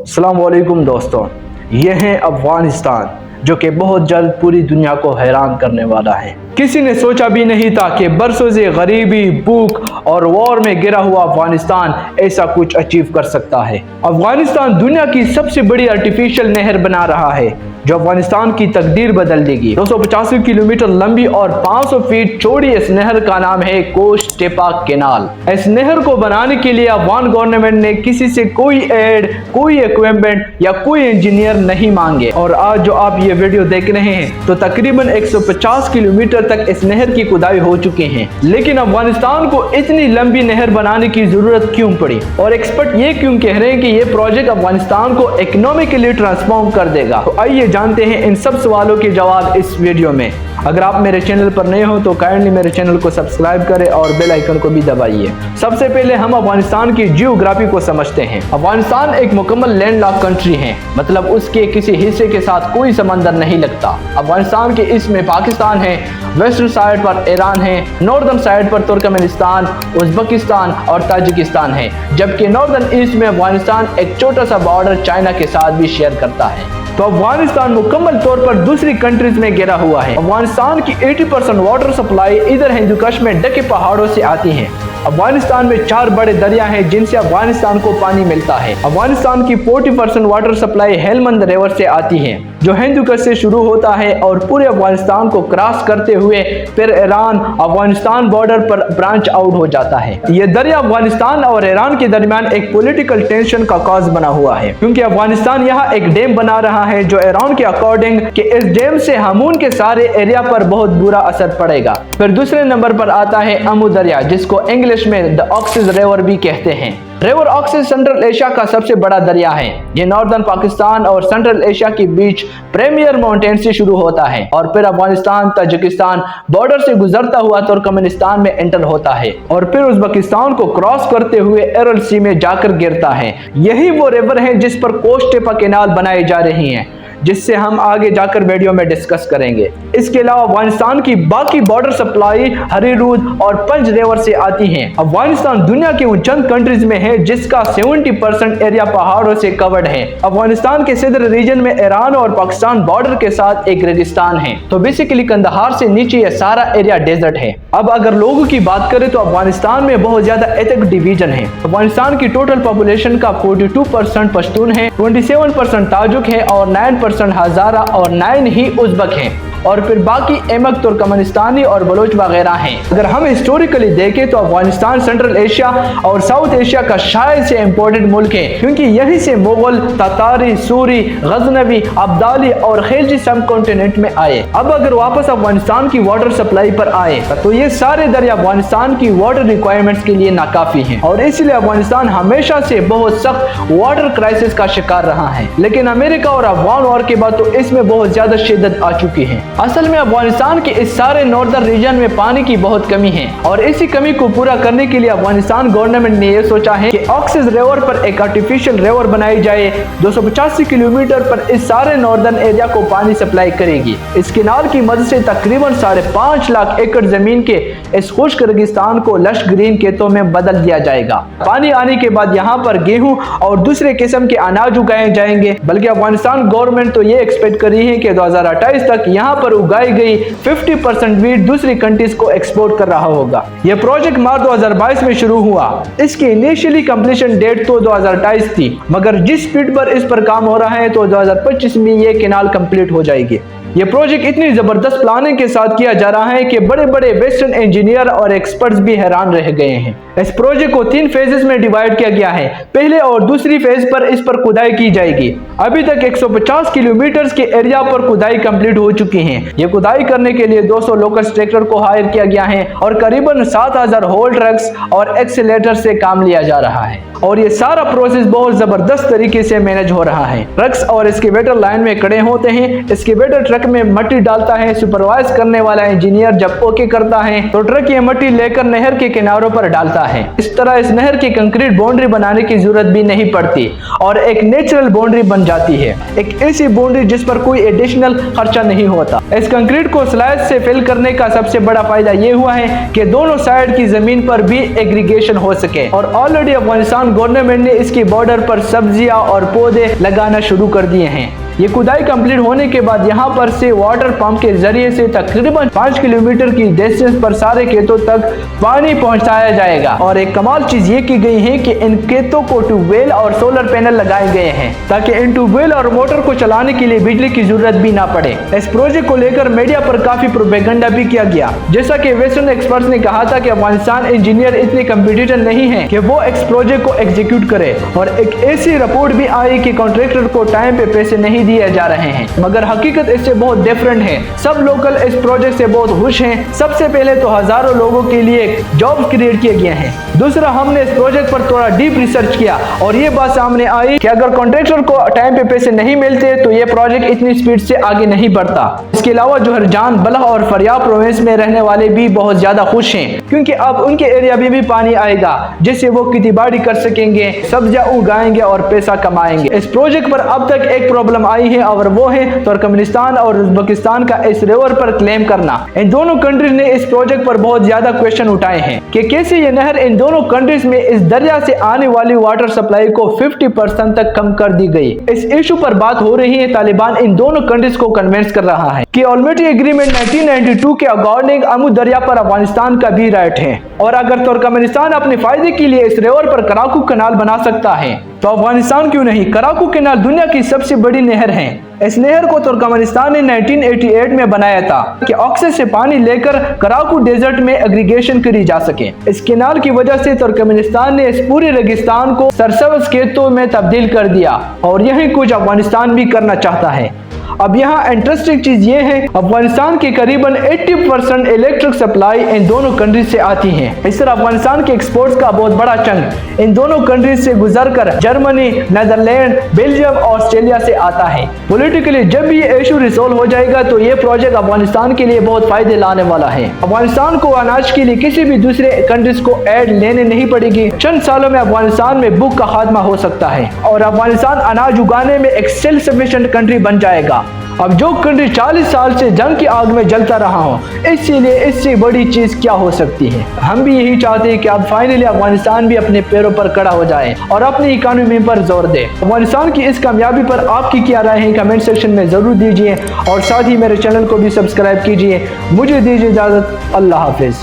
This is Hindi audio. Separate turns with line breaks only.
अस्सलाम वालेकुम दोस्तों, ये है अफगानिस्तान जो कि बहुत जल्द पूरी दुनिया को हैरान करने वाला है। किसी ने सोचा भी नहीं था कि बरसों से गरीबी, भूख और वॉर में गिरा हुआ अफगानिस्तान ऐसा कुछ अचीव कर सकता है। अफगानिस्तान दुनिया की सबसे बड़ी आर्टिफिशियल नहर बना रहा है जो अफगानिस्तान की तकदीर बदल देगी। 285 किलोमीटर लंबी और 500 फीट चौड़ी इस नहर का नाम है कोस्ट टेपा कैनाल। इस नहर को बनाने के लिए अफगान गवर्नमेंट ने किसी से कोई एड, कोई इक्विपमेंट या कोई इंजीनियर नहीं मांगे। और आज जो आप ये वीडियो देख रहे हैं तो तकरीबन 150 किलोमीटर तक इस नहर की खुदाई हो चुकी है। लेकिन अफगानिस्तान को इतनी लंबी नहर बनाने की जरूरत क्यों पड़ी और एक्सपर्ट ये क्यों कह रहे हैं कि ये प्रोजेक्ट अफगानिस्तान को इकोनॉमिकली ट्रांसफॉर्म कर देगा। तो आइए जानते हैं इन सब सवालों के जवाब इस वीडियो में। अगर आप मेरे चैनल पर नए हो तो काइंडली मेरे चैनल को सब्सक्राइब करें और बेल आइकन को भी दबाइए। सबसे पहले हम अफगानिस्तान की जियोग्राफी को समझते हैं। अफगानिस्तान एक मुकम्मल लैंडलॉक कंट्री है, मतलब उसके किसी हिस्से के साथ कोई समंदर नहीं लगता। अफगानिस्तान के ईस्ट में पाकिस्तान है, वेस्टर्न साइड पर ईरान है, नॉर्दर्न साइड पर तुर्कमेनिस्तान, उज्बेकिस्तान और ताजिकिस्तान है, जबकि नॉर्दर्न ईस्ट में अफगानिस्तान एक छोटा सा बॉर्डर चाइना के साथ भी शेयर करता है। तो अफगानिस्तान मुकम्मल तौर पर दूसरी कंट्रीज में घिरा हुआ है। अफगानिस्तान की 80% वाटर सप्लाई इधर हिंदू कुश में ढके पहाड़ों से आती है। अफगानिस्तान में 4 बड़े दरिया हैं जिनसे अफगानिस्तान को पानी मिलता है। अफगानिस्तान की 40% वाटर सप्लाई हेलमंद रिवर से आती है जो हिंदू कुश से शुरू होता है और पूरे अफगानिस्तान को क्रॉस करते हुए फिर ईरान अफगानिस्तान बॉर्डर पर ब्रांच आउट हो जाता है। यह दरिया अफगानिस्तान और ईरान के दरमियान एक पॉलिटिकल टेंशन का कॉज बना हुआ है, क्योंकि अफगानिस्तान यहाँ एक डैम बना रहा है जो ईरान के अकॉर्डिंग कि इस डैम से हमून के सारे एरिया पर बहुत बुरा असर पड़ेगा। फिर दूसरे नंबर पर आता है अमू दरिया, जिसको इंग्लिश में द ऑक्सिस रिवर भी कहते हैं। रिवर ऑक्सिस सेंट्रल एशिया का सबसे बड़ा दरिया है। ये नॉर्दर्न पाकिस्तान और सेंट्रल एशिया के बीच प्रीमियर माउंटेन से शुरू होता है और फिर अफगानिस्तान ताजिकिस्तान बॉर्डर से गुजरता हुआ तुर्कमेनिस्तान में एंटर होता है और फिर उज्बेकिस्तान को क्रॉस करते हुए अरल सी में जाकर गिरता है। यही वो रिवर है जिस पर कोस्ट टेपा कैनाल बनाई जा रही है, जिससे हम आगे जाकर वीडियो में डिस्कस करेंगे। इसके अलावा अफगानिस्तान की बाकी बॉर्डर सप्लाई हरीरूद और पंज रिवर से आती है। अफगानिस्तान दुनिया के उन चंद कंट्रीज में है जिसका 70% एरिया पहाड़ों से कवर्ड है। अफगानिस्तान के सदर रीजन में ईरान और पाकिस्तान बॉर्डर के साथ एक रेगिस्तान है, तो बेसिकली कंदहार से नीचे यह सारा एरिया डेजर्ट है। अब अगर लोगों की बात करें तो अफगानिस्तान में बहुत ज्यादा एथनिक डिवीजन है। अफगानिस्तान की टोटल पॉपुलेशन का 42% पश्तून है, 27% ताजुक है और 9% हजारा और 9 ही उज़्बक हैं और फिर बाकी एमक तुर्कमेनिस्तानी और बलोच वगैरह हैं। अगर हम हिस्टोरिकली देखें तो अफगानिस्तान सेंट्रल एशिया और साउथ एशिया का शायद से इम्पोर्टेंट मुल्क है, क्योंकि यहीं से मुगल, तातारी, सूरी, गजनवी, अब्दाली और खिलजी सब कॉन्टिनेंट में आए। अब अगर वापस अफगानिस्तान की वाटर सप्लाई पर आए तो ये सारे दरिया अफगानिस्तान की वाटर रिक्वायरमेंट्स के लिए नाकाफी हैं और इसलिए अफगानिस्तान हमेशा से बहुत सख्त वाटर क्राइसिस का शिकार रहा है। लेकिन अमेरिका और अफगान वॉर के बाद तो इसमें बहुत ज्यादा शिद्दत आ चुकी है। असल में अफगानिस्तान के इस सारे नॉर्दर्न रीजन में पानी की बहुत कमी है और इसी कमी को पूरा करने के लिए अफगानिस्तान गवर्नमेंट ने यह सोचा है कि ऑक्सिस रिवर पर एक आर्टिफिशियल रिवर बनाई जाए। 285 किलोमीटर पर इस सारे नॉर्दर्न एरिया को पानी सप्लाई करेगी। इस कैनाल की मदद से तकरीबन 5.5 लाख एकड़ जमीन के इस खुश्क रेगिस्तान को लश ग्रीन खेतों में बदल दिया जाएगा। पानी आने के बाद यहाँ पर गेहूं और दूसरे किस्म के अनाज उगाए जाएंगे, बल्कि अफगानिस्तान गवर्नमेंट तो ये एक्सपेक्ट कर रही है कि 2028 तक यहाँ पर उगाई गई 50% वीट दूसरी कंट्रीज को एक्सपोर्ट कर रहा होगा। यह प्रोजेक्ट मार्च 2022 में शुरू हुआ। इसकी इनिशियली कंप्लीशन डेट तो 2028 थी, मगर जिस स्पीड पर इस पर काम हो रहा है तो 2025 में ये कैनाल कंप्लीट हो जाएगी। ये प्रोजेक्ट इतनी जबरदस्त प्लानिंग के साथ किया जा रहा है कि बड़े बड़े वेस्टर्न इंजीनियर और एक्सपर्ट्स भी हैरान रह गए हैं। इस प्रोजेक्ट को 3 फेजेस में डिवाइड किया गया है। पहले और दूसरी फेज पर इस पर खुदाई की जाएगी। अभी तक 150 किलोमीटर के एरिया पर खुदाई कंप्लीट हो चुकी है। ये खुदाई करने के लिए 200 लोकल ट्रैक्टर को हायर किया गया है और करीबन 7000 होल ट्रक्स और एक्सीलेटर से काम लिया जा रहा है और ये सारा प्रोसेस बहुत जबरदस्त तरीके से मैनेज हो रहा है। ट्रक्स और एक्सकेवेटर लाइन में खड़े होते हैं। एक्सकेवेटर ट्रक में मट्टी डालता है। सुपरवाइज करने वाला इंजीनियर जब ओके करता है तो ट्रक ये मट्टी लेकर नहर के किनारों पर डालता है। इस तरह इस नहर की कंक्रीट बाउंड्री बनाने की जरूरत भी नहीं पड़ती और एक नेचुरल बाउंड्री बन जाती है, एक ऐसी बाउंड्री जिस पर कोई एडिशनल खर्चा नहीं होता। इस कंक्रीट को स्लाइस से फिल करने का सबसे बड़ा फायदा ये हुआ है कि दोनों साइड की जमीन पर भी एग्रीगेशन हो सके और ऑलरेडी अफगानिस्तान तालिबान गवर्नमेंट ने इसकी बॉर्डर पर सब्जियां और पौधे लगाना शुरू कर दिए हैं। ये खुदाई कंप्लीट होने के बाद यहाँ पर से वाटर पंप के जरिए से तकरीबन 5 किलोमीटर की डिस्टेंस पर सारे खेतों तक पानी पहुँचाया जाएगा। और एक कमाल चीज ये की गई है कि इन खेतों को ट्यूबवेल और सोलर पैनल लगाए गए हैं ताकि इन ट्यूबवेल और मोटर को चलाने के लिए बिजली की जरूरत भी ना पड़े। इस प्रोजेक्ट को लेकर मीडिया पर काफी प्रोपेगेंडा भी किया गया, जैसा कि वेस्टर्न एक्सपर्ट्स ने कहा था कि अफगानिस्तान इंजीनियर इतने कॉम्पिटिटर नहीं है कि वो इस प्रोजेक्ट को एग्जीक्यूट करे। और एक ऐसी रिपोर्ट भी आई कि कॉन्ट्रैक्टर को टाइम पे पैसे नहीं दिए जा रहे हैं, मगर हकीकत इससे बहुत डिफरेंट है। सब लोकल इस प्रोजेक्ट से बहुत खुश हैं। सबसे पहले तो हजारों लोगों के लिए जॉब क्रिएट किए गए हैं। दूसरा, हमने इस प्रोजेक्ट पर थोड़ा डीप रिसर्च किया और ये बात सामने आई कि अगर कॉन्ट्रैक्टर को टाइम पे पैसे नहीं मिलते तो ये प्रोजेक्ट इतनी स्पीड से आगे नहीं बढ़ता। इसके अलावा जोहरजान, बलह और फरियाब प्रोविंस में रहने वाले भी बहुत ज्यादा खुश हैं, क्योंकि अब उनके एरिया में भी पानी आएगा जिससे वो खेती-बाड़ी कर सकेंगे, सब्जियां उगाएंगे और पैसा कमाएंगे। इस प्रोजेक्ट पर अब तक एक प्रॉब्लम आई है और वो है तुर्कमेनिस्तान और उज्बेकिस्तान का इस रिवर पर क्लेम करना। इन दोनों कंट्रीज ने इस प्रोजेक्ट पर बहुत ज्यादा क्वेश्चन उठाए हैं कि कैसे ये नहर इन दोनों कंट्रीज में इस दरिया से आने वाली वाटर सप्लाई को 50% तक कम कर दी गई। इस इशू पर बात हो रही है। तालिबान इन दोनों कंट्रीज को कन्विंस कर रहा है कि ऑलमेटी एग्रीमेंट 1992 के अकॉर्डिंग अमू दरिया पर अफगानिस्तान का भी राइट है और अगर तुर्कमेनिस्तान अपने फायदे के लिए इस रिवर पर कराकू कैनाल बना सकता है तो अफगानिस्तान क्यों नहीं। कराकू कैनाल दुनिया की सबसे बड़ी नहर है। इस नहर को तुर्कमेनिस्तान ने 1988 में बनाया था कि ऑक्सिस से पानी लेकर कराकू डेजर्ट में एग्रीगेशन करी जा सके। इस कैनाल की वजह से तुर्कमेनिस्तान ने इस पूरे रेगिस्तान को सरसब्ज खेतों में तब्दील कर दिया और यही कुछ अफगानिस्तान भी करना चाहता है। अब यहाँ इंटरेस्टिंग चीज ये है, अफगानिस्तान के करीबन 80% इलेक्ट्रिक सप्लाई इन दोनों कंट्रीज से आती है। इस तरह अफगानिस्तान के एक्सपोर्ट्स का बहुत बड़ा चंक इन दोनों कंट्रीज से गुजरकर जर्मनी, नीदरलैंड, बेल्जियम और ऑस्ट्रेलिया से आता है। पॉलिटिकली जब भी ये इशू रिसोल्व हो जाएगा तो ये प्रोजेक्ट अफगानिस्तान के लिए बहुत फायदे लाने वाला है। अफगानिस्तान को अनाज के लिए किसी भी दूसरे कंट्रीज को एड लेने नहीं पड़ेगी। चंद सालों में अफगानिस्तान में भूख का खात्मा हो सकता है और अफगानिस्तान अनाज उगाने में एक सेल्फ सफिशिएंट कंट्री बन जाएगा। अब जो कंट्री 40 साल से जंग की आग में जलता रहा हो, इसीलिए इससे बड़ी चीज क्या हो सकती है। हम भी यही चाहते हैं कि अब फाइनली अफगानिस्तान भी अपने पैरों पर खड़ा हो जाए और अपनी इकोनॉमी पर जोर दे। अफगानिस्तान की इस कामयाबी पर आपकी क्या राय है कमेंट सेक्शन में जरूर दीजिए और साथ ही मेरे चैनल को भी सब्सक्राइब कीजिए। मुझे दीजिए इजाजत। अल्लाह हाफिज।